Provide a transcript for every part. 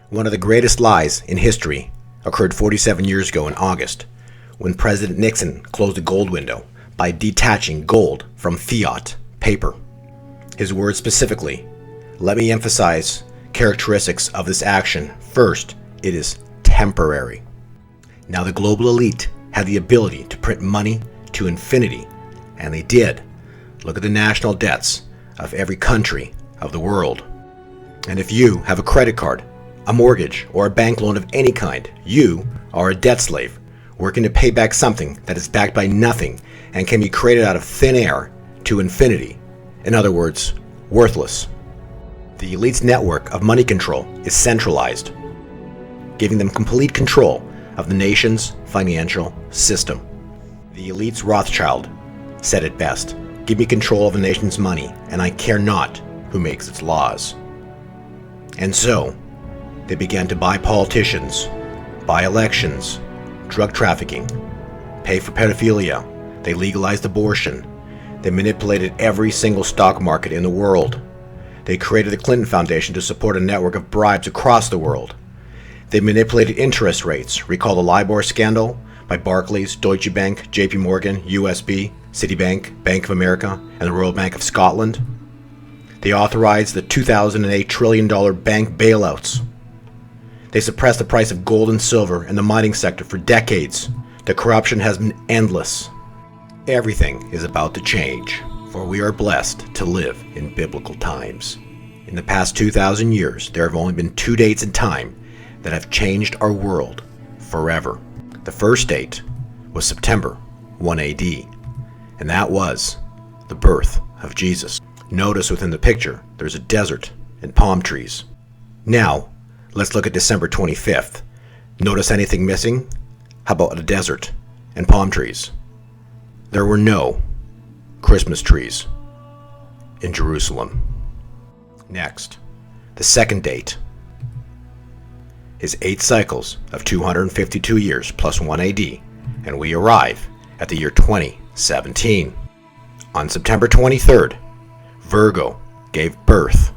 One of the greatest lies in history occurred 47 years ago in August, when President Nixon closed the gold window by detaching gold from fiat paper. His words specifically, let me emphasize characteristics of this action. First, it is temporary. Now the global elite had the ability to print money to infinity, and they did. Look at the national debts of every country of the world. And if you have a credit card, a mortgage, or a bank loan of any kind, you are a debt slave, working to pay back something that is backed by nothing and can be created out of thin air to infinity. In other words, worthless. The elite's network of money control is centralized, giving them complete control of the nation's financial system. The elite's Rothschild said it best, give me control of the nation's money, and I care not who makes its laws. And so, they began to buy politicians, buy elections, drug trafficking, pay for pedophilia. They legalized abortion. They manipulated every single stock market in the world. They created the Clinton Foundation to support a network of bribes across the world. They manipulated interest rates. Recall the LIBOR scandal by Barclays, Deutsche Bank, JP Morgan, USB, Citibank, Bank of America, and the Royal Bank of Scotland. They authorized the 2008 $1 trillion bank bailouts. They suppressed the price of gold and silver in the mining sector for decades. The corruption has been endless. Everything is about to change, for we are blessed to live in biblical times. In the past 2,000 years, there have only been 2 dates in time that have changed our world forever. The first date was September 1 AD, and that was the birth of Jesus. Notice within the picture, there's a desert and palm trees. Now, let's look at December 25th. Notice anything missing? How about a desert and palm trees? There were no Christmas trees in Jerusalem. Next, the second date is 8 cycles of 252 years plus 1 AD, and we arrive at the year 2017. On September 23rd, Virgo gave birth.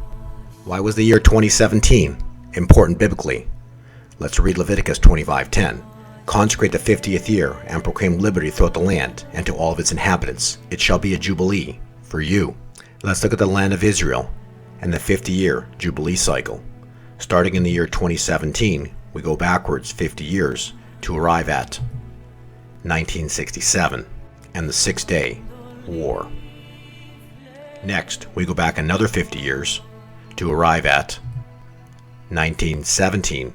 Why was the year 2017 important biblically? Let's read Leviticus 25:10. Consecrate the 50th year and proclaim liberty throughout the land and to all of its inhabitants. It shall be a jubilee for you. Let's look at the land of Israel and the 50-year jubilee cycle. Starting in the year 2017, we go backwards 50 years to arrive at 1967 and the Six-Day War. Next, we go back another 50 years to arrive at 1917,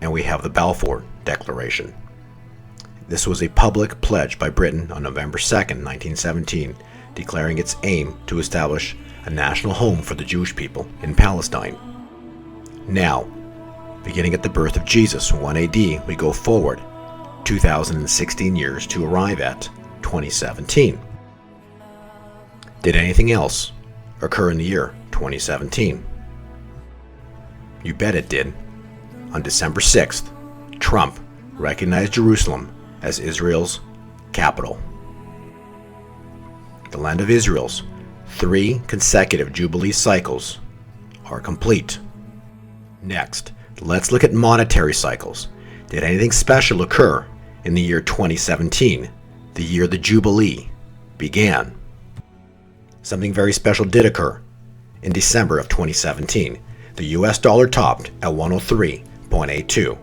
and we have the Balfour Declaration. This was a public pledge by Britain on November 2nd, 1917, declaring its aim to establish a national home for the Jewish people in Palestine. Now, beginning at the birth of Jesus, 1 AD, we go forward 2016 years to arrive at 2017. Did anything else occur in the year 2017? You bet it did. On December 6th, Trump recognized Jerusalem as Israel's capital. The land of Israel's 3 consecutive Jubilee cycles are complete. Next, let's look at monetary cycles. Did anything special occur in the year 2017, the year the Jubilee began? Something very special did occur in December of 2017. The US dollar topped at 103.82.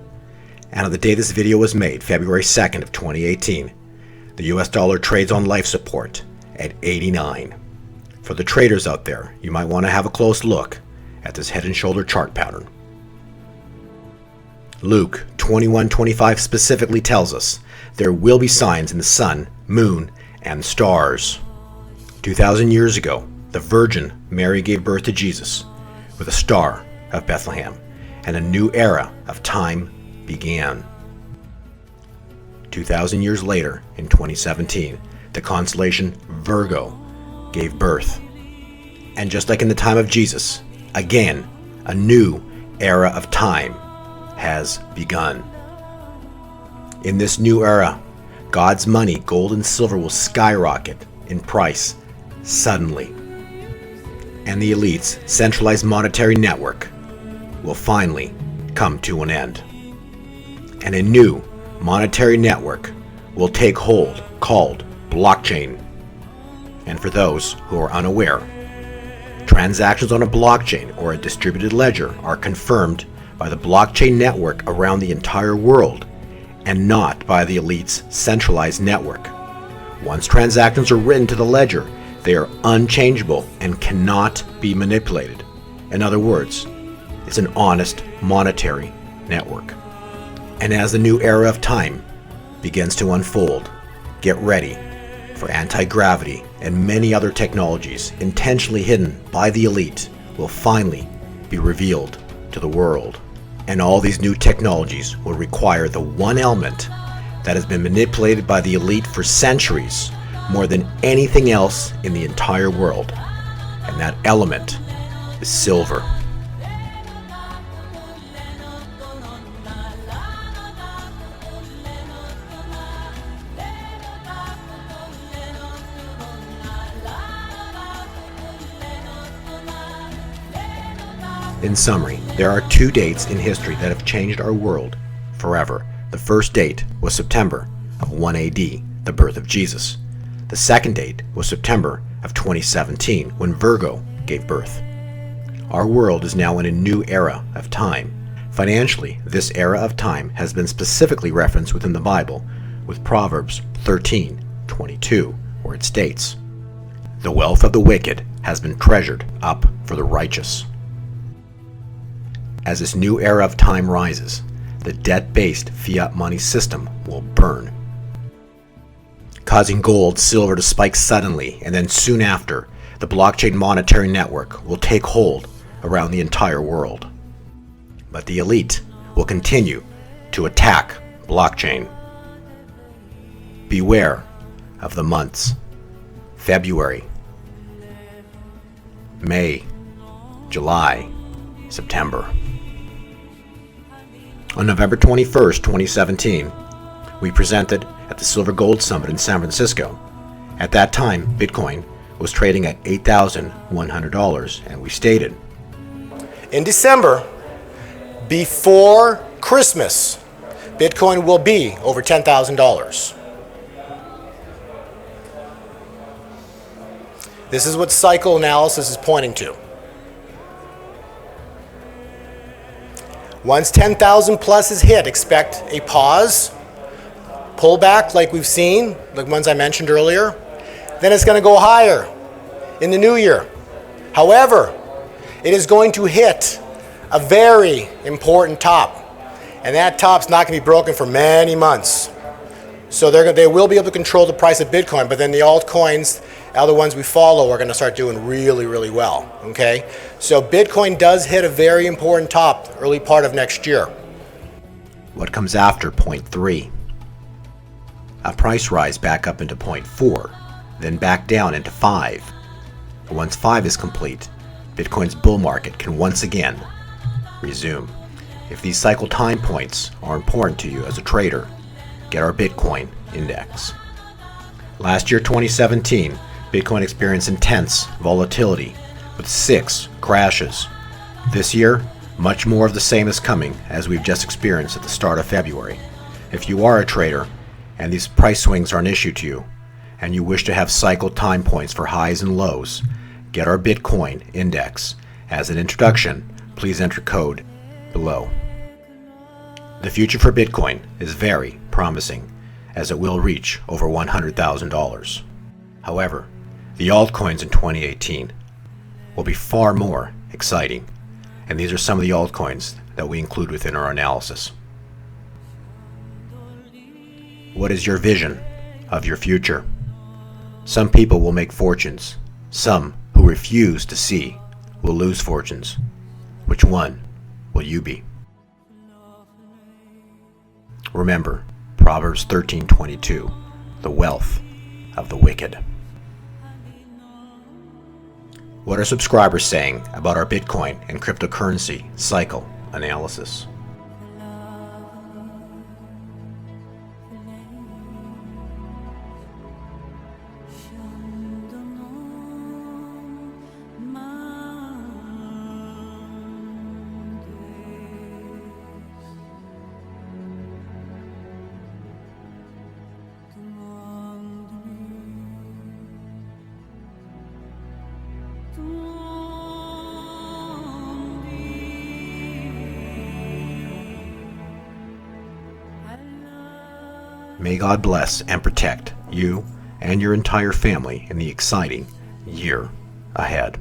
And on the day this video was made, February 2nd of 2018, the US dollar trades on life support at 89. For the traders out there, you might want to have a close look at this head and shoulder chart pattern. Luke 21:25 specifically tells us there will be signs in the sun, moon, and stars. 2,000 years ago, the Virgin Mary gave birth to Jesus with a star of Bethlehem, and a new era of time began. 2,000 years later, in 2017, the constellation Virgo gave birth. And just like in the time of Jesus, again, a new era of time has begun. In this new era, God's money, gold and silver, will skyrocket in price suddenly. And the elite's centralized monetary network will finally come to an end. And a new monetary network will take hold called blockchain. And for those who are unaware, transactions on a blockchain or a distributed ledger are confirmed by the blockchain network around the entire world and not by the elite's centralized network. Once transactions are written to the ledger, they are unchangeable and cannot be manipulated. In other words, it's an honest monetary network. And as the new era of time begins to unfold, get ready for anti-gravity and many other technologies intentionally hidden by the elite will finally be revealed to the world. And all these new technologies will require the one element that has been manipulated by the elite for centuries more than anything else in the entire world. And that element is silver. In summary, there are two dates in history that have changed our world forever. The first date was September of 1 AD, the birth of Jesus. The second date was September of 2017, when Virgo gave birth. Our world is now in a new era of time. Financially, this era of time has been specifically referenced within the Bible with Proverbs 13:22, where it states, "The wealth of the wicked has been treasured up for the righteous." As this new era of time rises, the debt-based fiat money system will burn, causing gold, silver to spike suddenly, and then soon after, the blockchain monetary network will take hold around the entire world. But the elite will continue to attack blockchain. Beware of the months: February, May, July, September. On November 21st, 2017, we presented at the Silver Gold Summit in San Francisco. At that time, Bitcoin was trading at $8,100, and we stated, "In December, before Christmas, Bitcoin will be over $10,000. This is what cycle analysis is pointing to. Once 10,000 plus is hit, expect a pause, pullback like we've seen, like ones I mentioned earlier. Then it's going to go higher in the new year. However, it is going to hit a very important top, and that top's not going to be broken for many months. So they will be able to control the price of Bitcoin, but then the altcoins, other ones we follow, are going to start doing really, really well, okay? So Bitcoin does hit a very important top early part of next year. What comes after point 3? A price rise back up into point 4, then back down into 5. Once 5 is complete, Bitcoin's bull market can once again resume. If these cycle time points are important to you as a trader, get our Bitcoin index. Last year, 2017, Bitcoin experienced intense volatility with 6 crashes. This year, much more of the same is coming, as we've just experienced at the start of February. If you are a trader and these price swings are an issue to you, and you wish to have cycle time points for highs and lows, get our Bitcoin index. As an introduction, please enter code below. The future for Bitcoin is very promising, as it will reach over $100,000. However, the altcoins in 2018 will be far more exciting, and these are some of the altcoins that we include within our analysis. What is your vision of your future? Some people will make fortunes. Some who refuse to see will lose fortunes. Which one will you be? Remember Proverbs 13:22, the wealth of the wicked. What are subscribers saying about our Bitcoin and cryptocurrency cycle analysis? May God bless and protect you and your entire family in the exciting year ahead.